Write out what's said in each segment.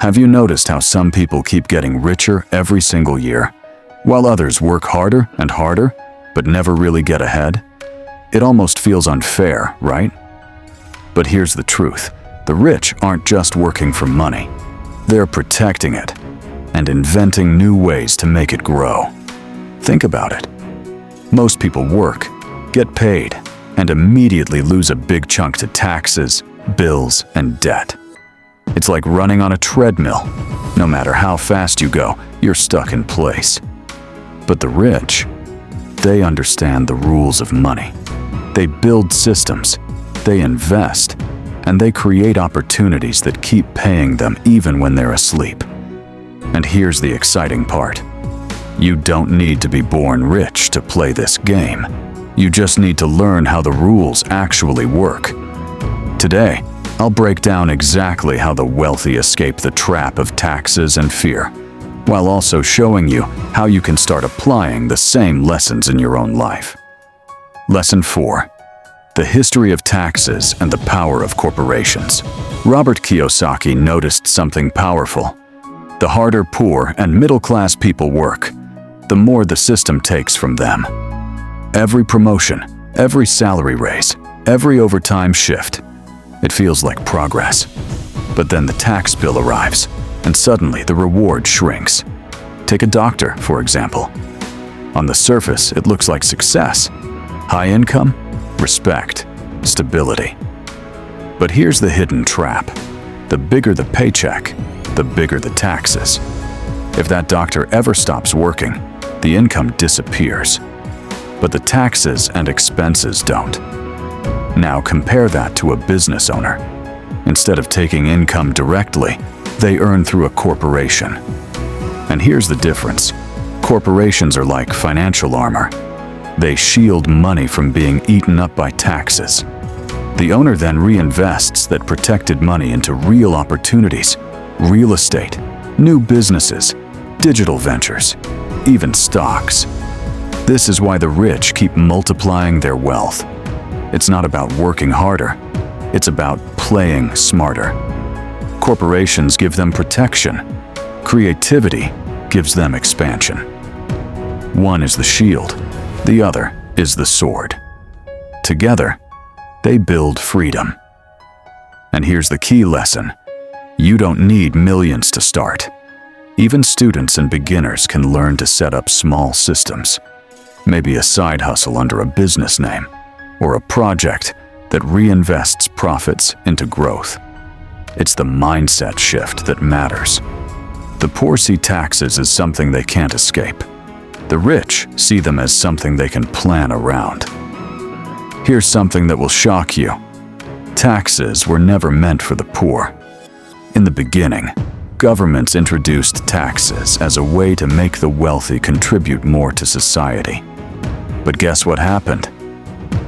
Have you noticed how some people keep getting richer every single year, while others work harder and harder, but never really get ahead? It almost feels unfair, right? But here's the truth. The rich aren't just working for money. They're protecting it and inventing new ways to make it grow. Think about it. Most people work, get paid, and immediately lose a big chunk to taxes, bills, and debt. It's like running on a treadmill. No matter how fast you go, you're stuck in place. But the rich, they understand the rules of money. They build systems, they invest, and they create opportunities that keep paying them even when they're asleep. And here's the exciting part. You don't need to be born rich to play this game. You just need to learn how the rules actually work. Today, I'll break down exactly how the wealthy escape the trap of taxes and fear, while also showing you how you can start applying the same lessons in your own life. Lesson 4. The history of taxes and the power of corporations. Robert Kiyosaki noticed something powerful. The harder poor and middle-class people work, the more the system takes from them. Every promotion, every salary raise, every overtime shift, it feels like progress. But then the tax bill arrives, and suddenly the reward shrinks. Take a doctor, for example. On the surface, it looks like success. High income, respect, stability. But here's the hidden trap. The bigger the paycheck, the bigger the taxes. If that doctor ever stops working, the income disappears. But the taxes and expenses don't. Now compare that to a business owner. Instead of taking income directly, they earn through a corporation. And here's the difference. Corporations are like financial armor. They shield money from being eaten up by taxes. The owner then reinvests that protected money into real opportunities, real estate, new businesses, digital ventures, even stocks. This is why the rich keep multiplying their wealth. It's not about working harder, it's about playing smarter. Corporations give them protection. Creativity gives them expansion. One is the shield, the other is the sword. Together, they build freedom. And here's the key lesson. You don't need millions to start. Even students and beginners can learn to set up small systems. Maybe a side hustle under a business name, or a project that reinvests profits into growth. It's the mindset shift that matters. The poor see taxes as something they can't escape. The rich see them as something they can plan around. Here's something that will shock you. Taxes were never meant for the poor. In the beginning, governments introduced taxes as a way to make the wealthy contribute more to society. But guess what happened?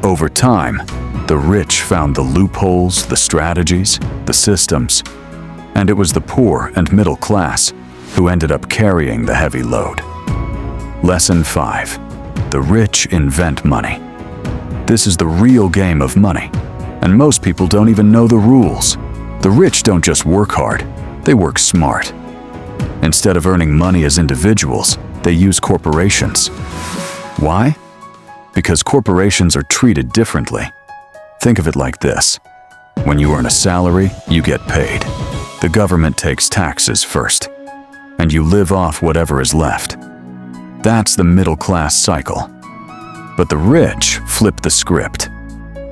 Over time, the rich found the loopholes, the strategies, the systems, and it was the poor and middle class who ended up carrying the heavy load. Lesson 5. The rich invent money. This is the real game of money, and most people don't even know the rules. The rich don't just work hard, they work smart. Instead of earning money as individuals, they use corporations. Why? Because corporations are treated differently. Think of it like this. When you earn a salary, you get paid. The government takes taxes first, and you live off whatever is left. That's the middle-class cycle. But the rich flip the script.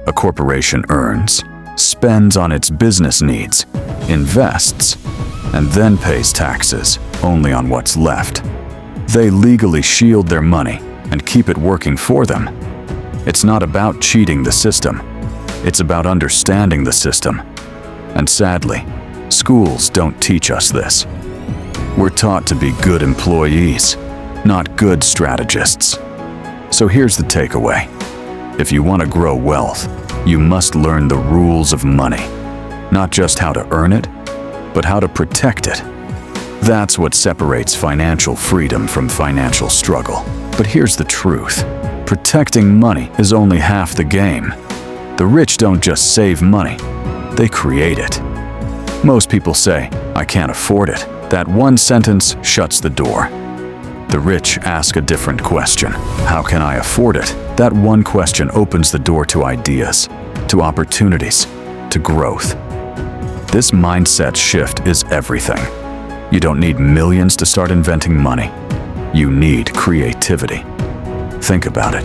A corporation earns, spends on its business needs, invests, and then pays taxes only on what's left. They legally shield their money and keep it working for them. It's not about cheating the system. It's about understanding the system. And sadly, schools don't teach us this. We're taught to be good employees, not good strategists. So here's the takeaway. If you want to grow wealth, you must learn the rules of money. Not just how to earn it, but how to protect it. That's what separates financial freedom from financial struggle. But here's the truth. Protecting money is only half the game. The rich don't just save money, they create it. Most people say, I can't afford it. That one sentence shuts the door. The rich ask a different question. How can I afford it? That one question opens the door to ideas, to opportunities, to growth. This mindset shift is everything. You don't need millions to start inventing money. You need creativity. Think about it.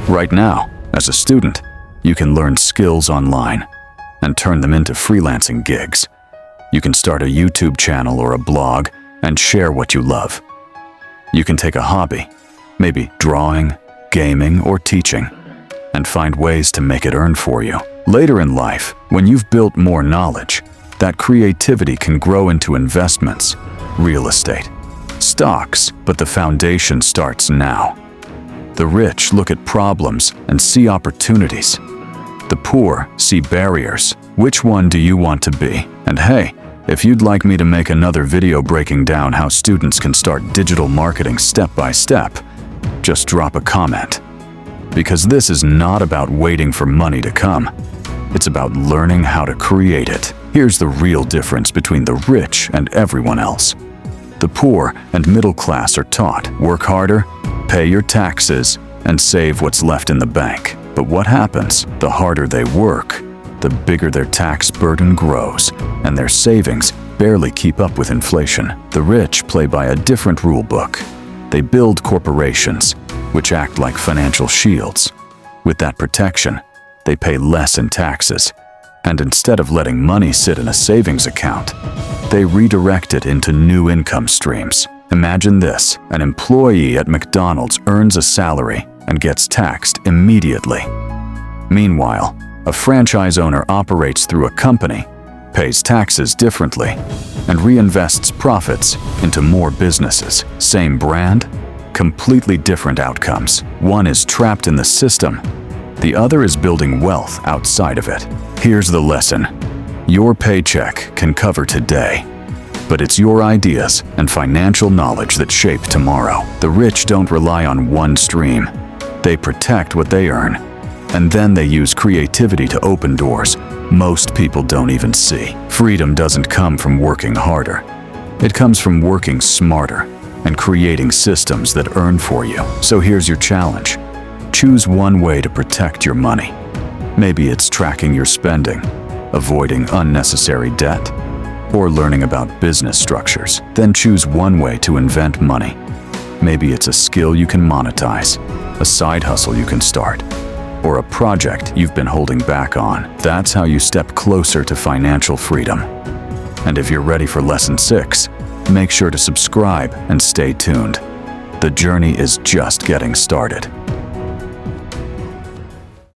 Right now, as a student, you can learn skills online and turn them into freelancing gigs. You can start a YouTube channel or a blog and share what you love. You can take a hobby, maybe drawing, gaming, or teaching, and find ways to make it earn for you. Later in life, when you've built more knowledge, that creativity can grow into investments, real estate, stocks, but the foundation starts now. The rich look at problems and see opportunities. The poor see barriers. Which one do you want to be? And hey, if you'd like me to make another video breaking down how students can start digital marketing step by step, just drop a comment. Because this is not about waiting for money to come. It's about learning how to create it. Here's the real difference between the rich and everyone else. The poor and middle class are taught, work harder, pay your taxes, and save what's left in the bank. But what happens? The harder they work, the bigger their tax burden grows, and their savings barely keep up with inflation. The rich play by a different rule book. They build corporations, which act like financial shields. With that protection, they pay less in taxes, and instead of letting money sit in a savings account, they redirect it into new income streams. Imagine this: an employee at McDonald's earns a salary and gets taxed immediately. Meanwhile, a franchise owner operates through a company, pays taxes differently, and reinvests profits into more businesses. Same brand, completely different outcomes. One is trapped in the system, the other is building wealth outside of it. Here's the lesson. Your paycheck can cover today, but it's your ideas and financial knowledge that shape tomorrow. The rich don't rely on one stream. They protect what they earn, and then they use creativity to open doors most people don't even see. Freedom doesn't come from working harder. It comes from working smarter and creating systems that earn for you. So here's your challenge. Choose one way to protect your money. Maybe it's tracking your spending, avoiding unnecessary debt, or learning about business structures. Then choose one way to invent money. Maybe it's a skill you can monetize, a side hustle you can start, or a project you've been holding back on. That's how you step closer to financial freedom. And if you're ready for Lesson 6, make sure to subscribe and stay tuned. The journey is just getting started.